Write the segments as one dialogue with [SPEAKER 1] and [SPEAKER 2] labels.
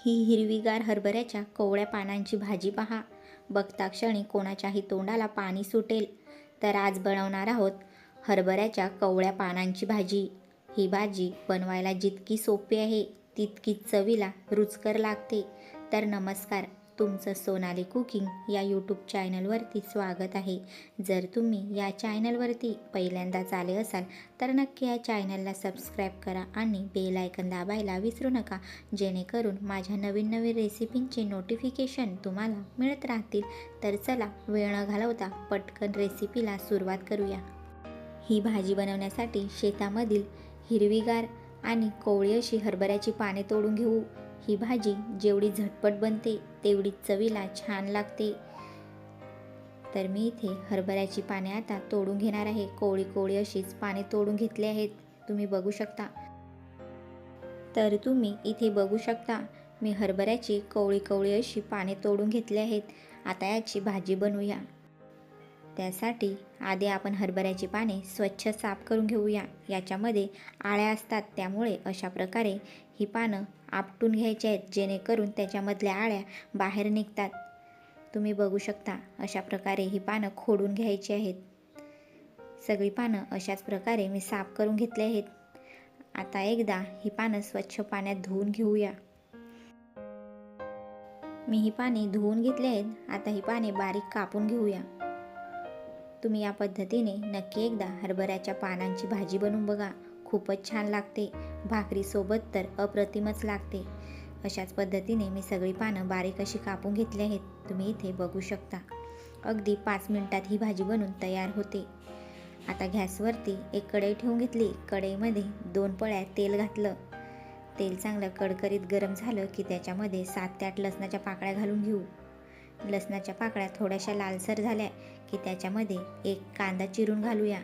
[SPEAKER 1] ही हिरवीगार हरभऱ्याच्या कोवळ्या पानांची भाजी पहा. बघता क्षणी कोणाच्याही तोंडाला पाणी सुटेल. तर आज बनवणार आहोत हरभऱ्याच्या कोवळ्या पानांची भाजी. ही भाजी बनवायला जितकी सोपी आहे तितकीच चवीला रुचकर लागते. तर नमस्कार, तुमचं सोनाली कुकिंग या यूट्यूब चॅनलवरती स्वागत आहे. जर तुम्ही या चॅनलवरती पहिल्यांदाच आले असाल तर नक्की या चॅनलला सबस्क्राईब करा आणि बेल आयकन दाबायला विसरू नका, जेणेकरून माझ्या नवीन नवीन रेसिपींचे नोटिफिकेशन तुम्हाला मिळत राहतील. तर चला वेळ न घालवता पटकन रेसिपीला सुरुवात करूया. ही भाजी बनवण्यासाठी शेतामधील हिरवीगार आणि कोवळी अशी हरभऱ्याची पाने तोडून घेऊ. ही भाजी जेवढी झटपट बनते तेवढी चवीला छान लागते. तर मी इथे हरभऱ्याची पाने आता तोडून घेणार आहे. कोवळी कोवळी अशीच पाने तोडून घेतली आहेत, तुम्ही बघू शकता. तर तुम्ही इथे बघू शकता मी हरभऱ्याची कोवळी कोवळी अशी पाने तोडून घेतली आहेत. आता याची भाजी बनवूया. त्यासाठी आधी आपण हरभऱ्याची पाने स्वच्छ साफ करून घेऊया. याच्यामध्ये आळ्या असतात, त्यामुळे अशा प्रकारे ही पानं आपटून घ्यायची आहेत, जेणेकरून त्याच्यामधल्या आळ्या बाहेर निघतात. तुम्ही बघू शकता अशा प्रकारे ही पानं खोडून घ्यायची आहेत. सगळी पानं अशाच प्रकारे मी साफ करून घेतली आहेत. आता एकदा ही पानं स्वच्छ पाण्यात धुवून घेऊया. मी ही पाने धुवून घेतली आहेत. आता ही पाने बारीक कापून घेऊया. तुम्ही या पद्धतीने नक्की एकदा हरभऱ्याच्या पानांची भाजी बनवून बघा, खूपच छान लागते. भाकरीसोबत तर अप्रतिमच लागते. अशाच पद्धतीने मी सगळी पानं बारीक अशी कापून घेतली आहेत, तुम्ही इथे बघू शकता. अगदी 5 मिनिटात ही भाजी बनून तयार होते. आता गॅसवरती एक कढई ठेवून घेतली. कढईमध्ये 2 पळ्या तेल घातलं. तेल चांगलं कडकडीत गरम झालं की त्याच्यामध्ये 7 ते 8 लसणाच्या पाकळ्या घालून घेऊ. लसणाच्या पाकळ्या थोड्याशा लालसर झाल्या की त्याच्यामध्ये एक कांदा चिरून घालूया.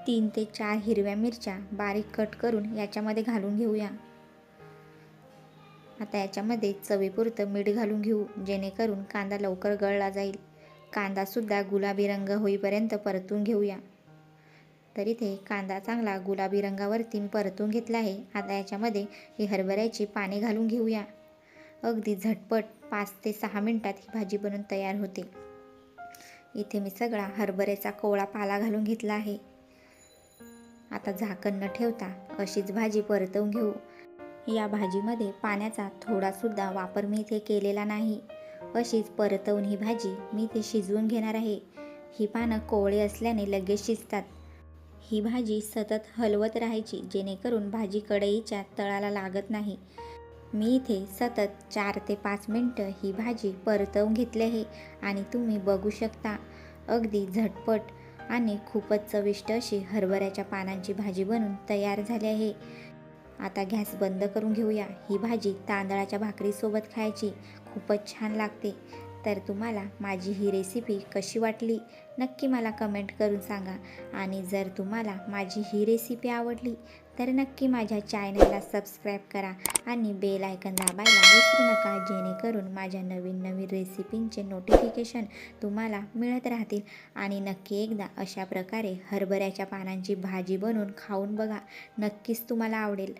[SPEAKER 1] तीन ते 4 हिरव्या मिरच्या बारीक कट करून याच्यामध्ये घालून घेऊया. आता याच्यामध्ये चवीपुरतं मीठ घालून घेऊ, जेणेकरून कांदा लवकर गळला जाईल. कांदासुद्धा गुलाबी रंग होईपर्यंत परतून घेऊया. तर इथे कांदा चांगला गुलाबी रंगावरती मी परतून घेतला आहे. आता याच्यामध्ये ही हरभऱ्याची पाने घालून घेऊया. अगदी झटपट 5 ते 6 मिनिटात ही भाजी बनून तयार होते. इथे मी सगळा हरभऱ्याचा कोवळा पाला घालून घेतला आहे. आता झाकण न ठेवता अशीच भाजी परतवून घेऊ. या भाजीमध्ये पाण्याचा थोडासुद्धा वापर मी इथे केलेला नाही. अशीच परतवून ही भाजी मी इथे शिजवून घेणार आहे. ही पानं कोवळी असल्याने लगेच शिजतात. ही भाजी सतत हलवत राहायची, जेणेकरून भाजी कढईच्या तळाला लागत नाही. मी इथे सतत 4 ते 5 मिनटं ही भाजी परतवून घेतली आहे आणि तुम्ही बघू शकता अगदी झटपट आणि खूपच चविष्ट अशी हरभऱ्याच्या पानांची भाजी बनून तयार झाली आहे. आता गॅस बंद करून घेऊया. ही भाजी तांदळाच्या भाकरीसोबत खायची खूपच छान लागते. तर तुम्हाला माझी ही रेसिपी कशी वाटली नक्की मला कमेंट करून सांगा. आणि जर तुम्हाला माझी ही रेसिपी आवडली तर नक्की माझ्या चॅनलला सबस्क्राईब करा आणि बेल आयकन दाबायला विसरू नका, जेणेकरून माझ्या नवीन नवीन रेसिपींचे नोटिफिकेशन तुम्हाला मिळत राहतील. आणि नक्की एकदा अशा प्रकारे हरभऱ्याच्या पानांची भाजी बनवून खाऊन बघा, नक्कीच तुम्हाला आवडेल.